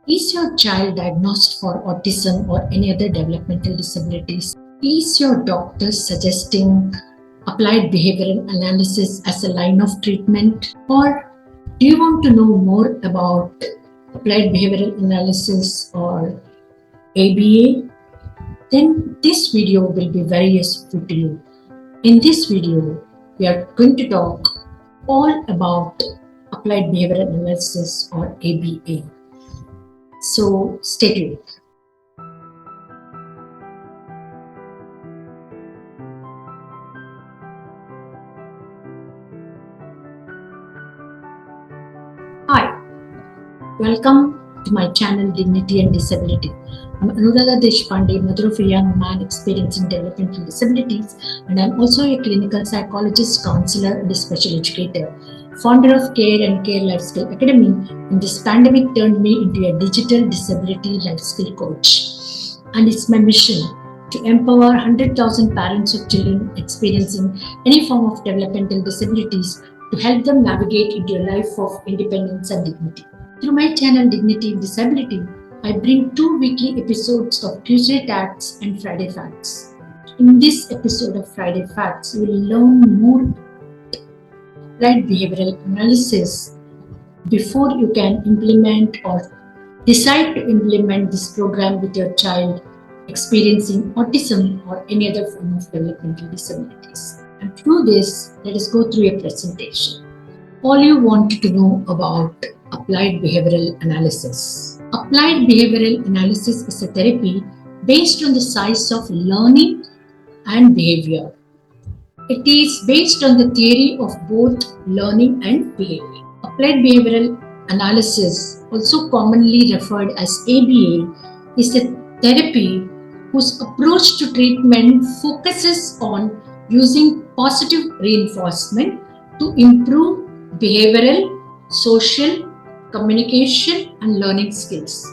Is your child diagnosed for autism or any other developmental disabilities? Is your doctor suggesting applied behavioral analysis as a line of treatment? Or do you want to know more about applied behavioral analysis or ABA? Then this video will be very useful to you. In this video, we are going to talk all about applied behavioral analysis or ABA. So stay tuned. Hi, welcome to my channel Dignity and Disability. I'm Anuradha Deshpande, mother of a young man experiencing developmental disabilities, and I'm also a clinical psychologist, counselor, and a special educator, founder of Care and Care Life Skill Academy, and this pandemic turned me into a digital disability life skill coach. And it's my mission to empower 100,000 parents of children experiencing any form of developmental disabilities to help them navigate into a life of independence and dignity. Through my channel Dignity and Disability, I bring 2 weekly episodes of Tuesday Facts and Friday Facts. In this episode of Friday Facts, you will learn more applied behavioral analysis before you can implement or decide to implement this program with your child experiencing autism or any other form of developmental disabilities. And through this, let us go through a presentation. All you want to know about applied behavioral analysis. Applied behavioral analysis is a therapy based on the science of learning and behavior. It is based on the theory of both learning and behavior. Applied behavioral analysis, also commonly referred as ABA, is a therapy whose approach to treatment focuses on using positive reinforcement to improve behavioral, social, communication, and learning skills.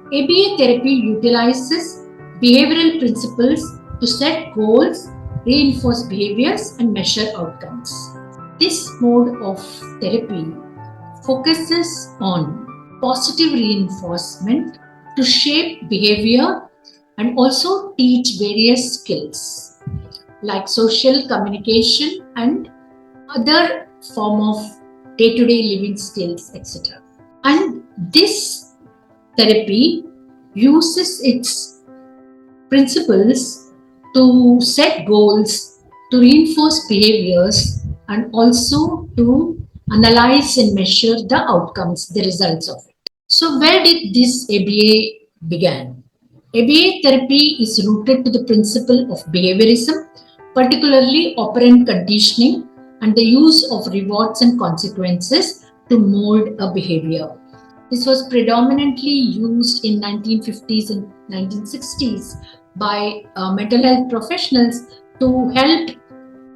ABA therapy utilizes behavioral principles to set goals, reinforce behaviors, and measure outcomes. This mode of therapy focuses on positive reinforcement to shape behavior and also teach various skills like social communication and other form of day-to-day living skills, etc. And this therapy uses its principles to set goals, to reinforce behaviors, and also to analyze and measure the outcomes, the results of it. So where did this ABA begin? ABA therapy is rooted to the principle of behaviorism, particularly operant conditioning and the use of rewards and consequences to mold a behavior. This was predominantly used in 1950s and 1960s by mental health professionals to help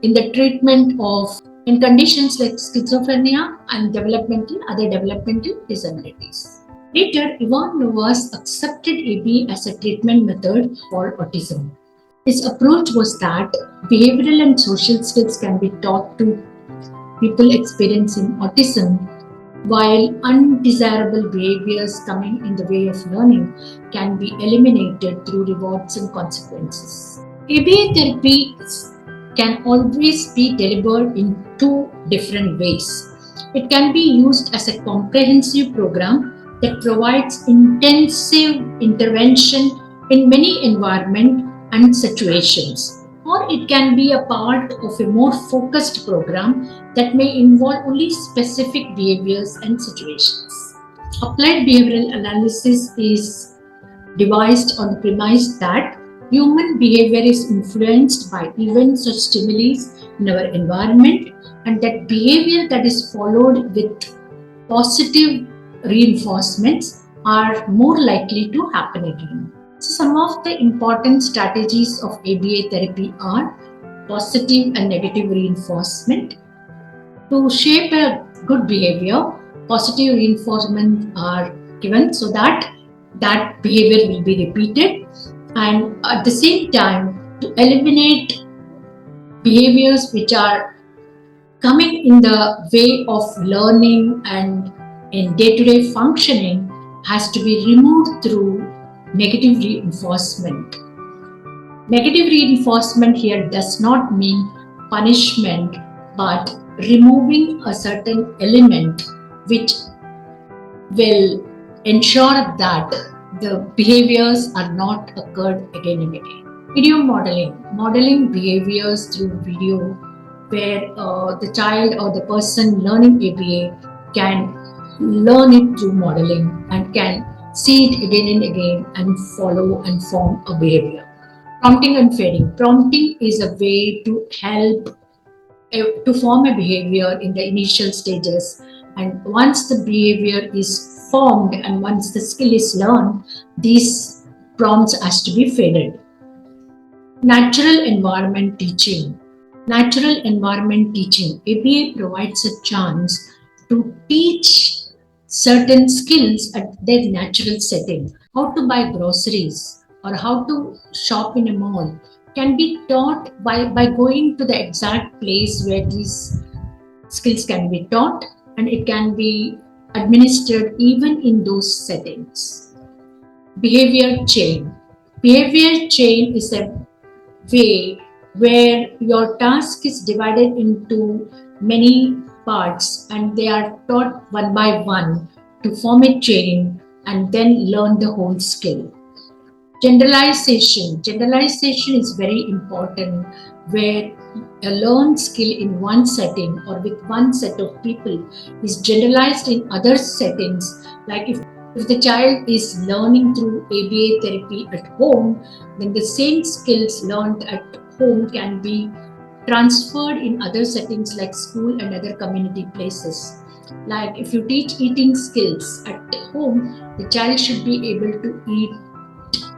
in the treatment of in conditions like schizophrenia and other developmental disabilities. Later, Ivan Novas accepted AB as a treatment method for autism. His approach was that behavioral and social skills can be taught to people experiencing autism, while undesirable behaviors coming in the way of learning can be eliminated through rewards and consequences. ABA therapy can always be delivered in 2 different ways. It can be used as a comprehensive program that provides intensive intervention in many environments and situations, or it can be a part of a more focused program that may involve only specific behaviors and situations. Applied behavioral analysis is devised on the premise that human behavior is influenced by events or stimuli in our environment, and that behavior that is followed with positive reinforcements are more likely to happen again. So some of the important strategies of ABA therapy are positive and negative reinforcement. To shape a good behavior, positive reinforcement are given so that that behavior will be repeated, and at the same time to eliminate behaviors which are coming in the way of learning and in day-to-day functioning, has to be removed through negative reinforcement. Negative reinforcement here does not mean punishment, but removing a certain element which will ensure that the behaviors are not occurred again and again. Video modeling behaviors through video, where the child or the person learning ABA can learn it through modeling and can see it again and again and follow and form a behavior. Prompting and fading. Prompting is a way to help to form a behavior in the initial stages, and once the behavior is formed and once the skill is learned, these prompts has to be faded. Natural environment teaching. Natural environment teaching. ABA provides a chance to teach certain skills at their natural setting. How to buy groceries or how to shop in a mall can be taught by going to the exact place where these skills can be taught, and it can be administered even in those settings. Behavior chain. Behavior chain is a way where your task is divided into many parts and they are taught one by one to form a chain and then learn the whole skill. Generalization. Generalization is very important, where a learned skill in one setting or with one set of people is generalized in other settings. Like if the child is learning through ABA therapy at home, then the same skills learned at home can be transferred in other settings like school and other community places. Like if you teach eating skills at home, the child should be able to eat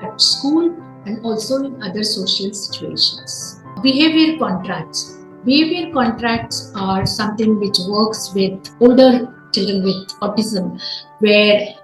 at school and also in other social situations. Behavior contracts. Behavior contracts are something which works with older children with autism, where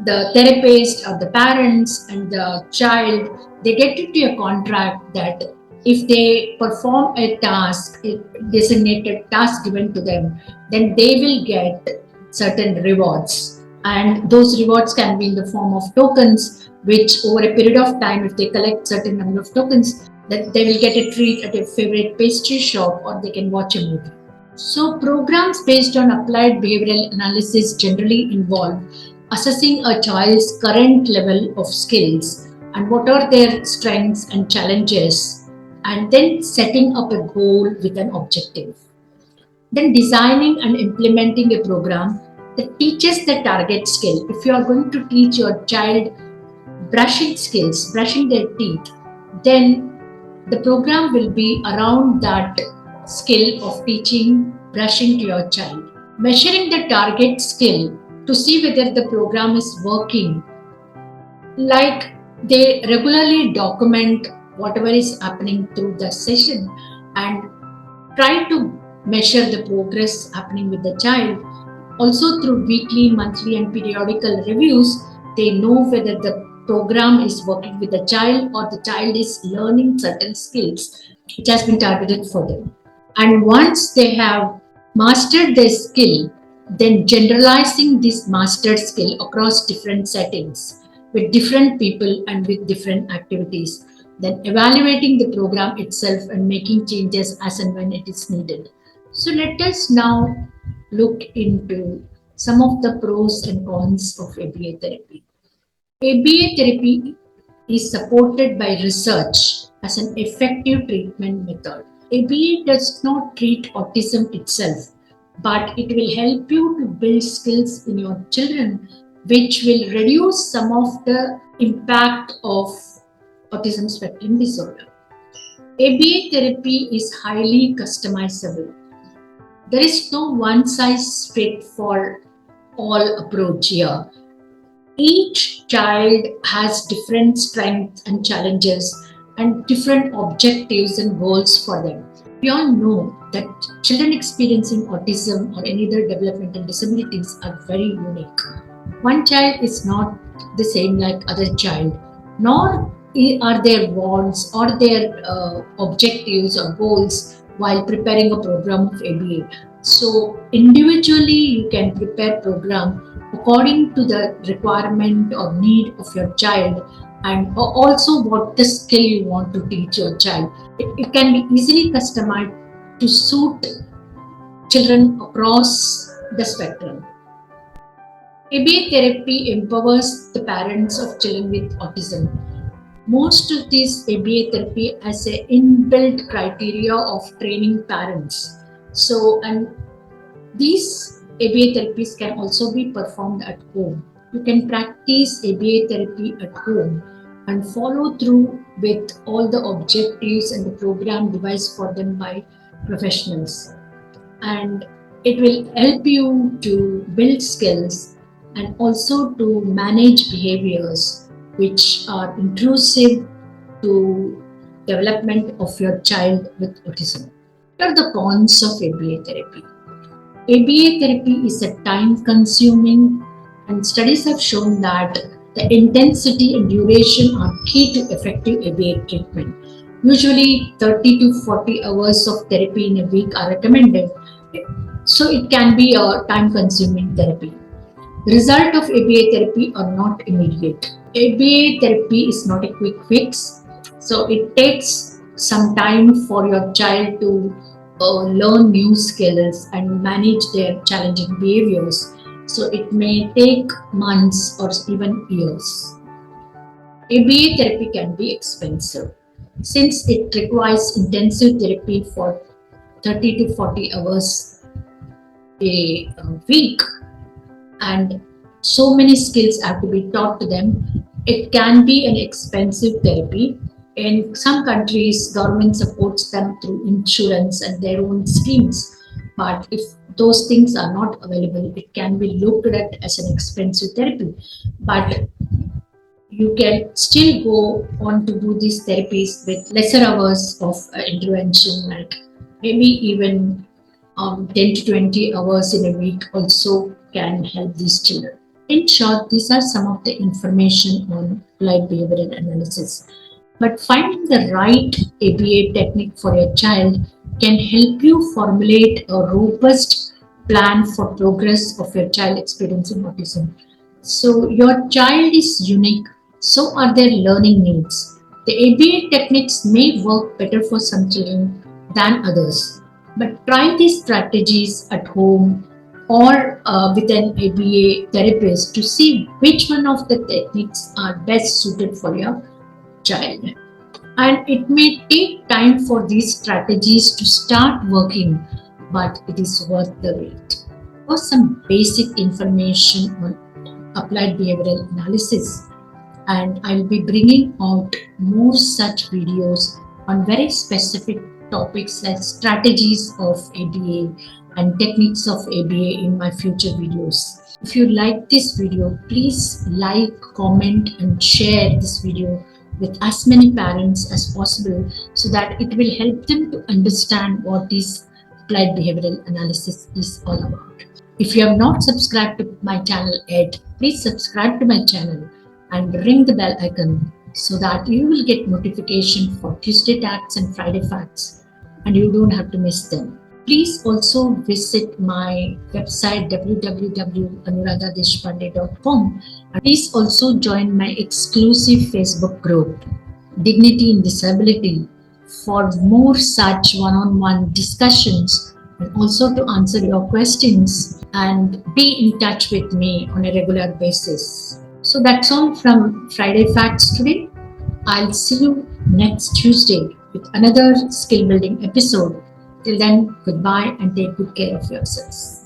the therapist or the parents and the child, they get into a contract that if they perform a task, a designated task given to them, then they will get certain rewards, and those rewards can be in the form of tokens, which over a period of time, if they collect certain number of tokens, that they will get a treat at a favorite pastry shop or they can watch a movie. So programs based on applied behavioral analysis generally involve assessing a child's current level of skills and what are their strengths and challenges, and then setting up a goal with an objective. Then designing and implementing a program that teaches the target skill. If you are going to teach your child brushing skills, brushing their teeth, then the program will be around that skill of teaching brushing to your child. Measuring the target skill to see whether the program is working, like they regularly document whatever is happening through the session and try to measure the progress happening with the child. Also through weekly, monthly and periodical reviews, they know whether the program is working with the child or the child is learning certain skills which has been targeted for them. And once they have mastered their skill, then generalizing this mastered skill across different settings with different people and with different activities, then evaluating the program itself and making changes as and when it is needed. So let us now look into some of the pros and cons of ABA therapy. ABA therapy is supported by research as an effective treatment method. ABA does not treat autism itself, but it will help you to build skills in your children, which will reduce some of the impact of autism spectrum disorder. ABA therapy is highly customizable. There is no one size fit for all approach here. Each child has different strengths and challenges and different objectives and goals for them. We all know that children experiencing autism or any other developmental disabilities are very unique. One child is not the same like other child, nor are their wants or their objectives or goals while preparing a program of ABA. So individually you can prepare program according to the requirement or need of your child, and also what the skill you want to teach your child. It can be easily customized to suit children across the spectrum. ABA therapy empowers the parents of children with autism. Most of these ABA therapy has a inbuilt criteria of training parents. So, and these ABA therapies can also be performed at home. You can practice ABA therapy at home and follow through with all the objectives and the program devised for them by professionals. And it will help you to build skills and also to manage behaviors which are intrusive to development of your child with autism. What are the cons of ABA therapy? ABA therapy is a time consuming, and studies have shown that the intensity and duration are key to effective ABA treatment. Usually 30 to 40 hours of therapy in a week are recommended. So it can be a time consuming therapy. The result of ABA therapy are not immediate. ABA therapy is not a quick fix. So it takes some time for your child to learn new skills and manage their challenging behaviors. So it may take months or even years. ABA therapy can be expensive since it requires intensive therapy for 30 to 40 hours a week, and so many skills have to be taught to them. It can be an expensive therapy. In some countries, government supports them through insurance and their own schemes. But if those things are not available, it can be looked at as an expensive therapy. But you can still go on to do these therapies with lesser hours of intervention, like maybe even 10 to 20 hours in a week also can help these children. In short, these are some of the information on applied behavioral analysis. But finding the right ABA technique for your child can help you formulate a robust plan for progress of your child experiencing autism. So your child is unique, so are their learning needs. The ABA techniques may work better for some children than others, but try these strategies at home or with an ABA therapist to see which one of the techniques are best suited for your child. And it may take time for these strategies to start working, but it is worth the wait. For some basic information on applied behavioral analysis, and I'll be bringing out more such videos on very specific topics like strategies of ABA and techniques of ABA in my future videos. If you like this video, please like, comment and share this video with as many parents as possible so that it will help them to understand what is applied behavioral analysis is all about. If you have not subscribed to my channel yet, please subscribe to my channel and ring the bell icon so that you will get notification for Tuesday Facts and Friday Facts and you don't have to miss them. Please also visit my website www.anuradadeshpande.com, and please also join my exclusive Facebook group Dignity in Disability for more such one-on-one discussions and also to answer your questions and be in touch with me on a regular basis. So that's all from Friday Facts today. I'll see you next Tuesday with another skill building episode. Till then, goodbye and take good care of yourselves.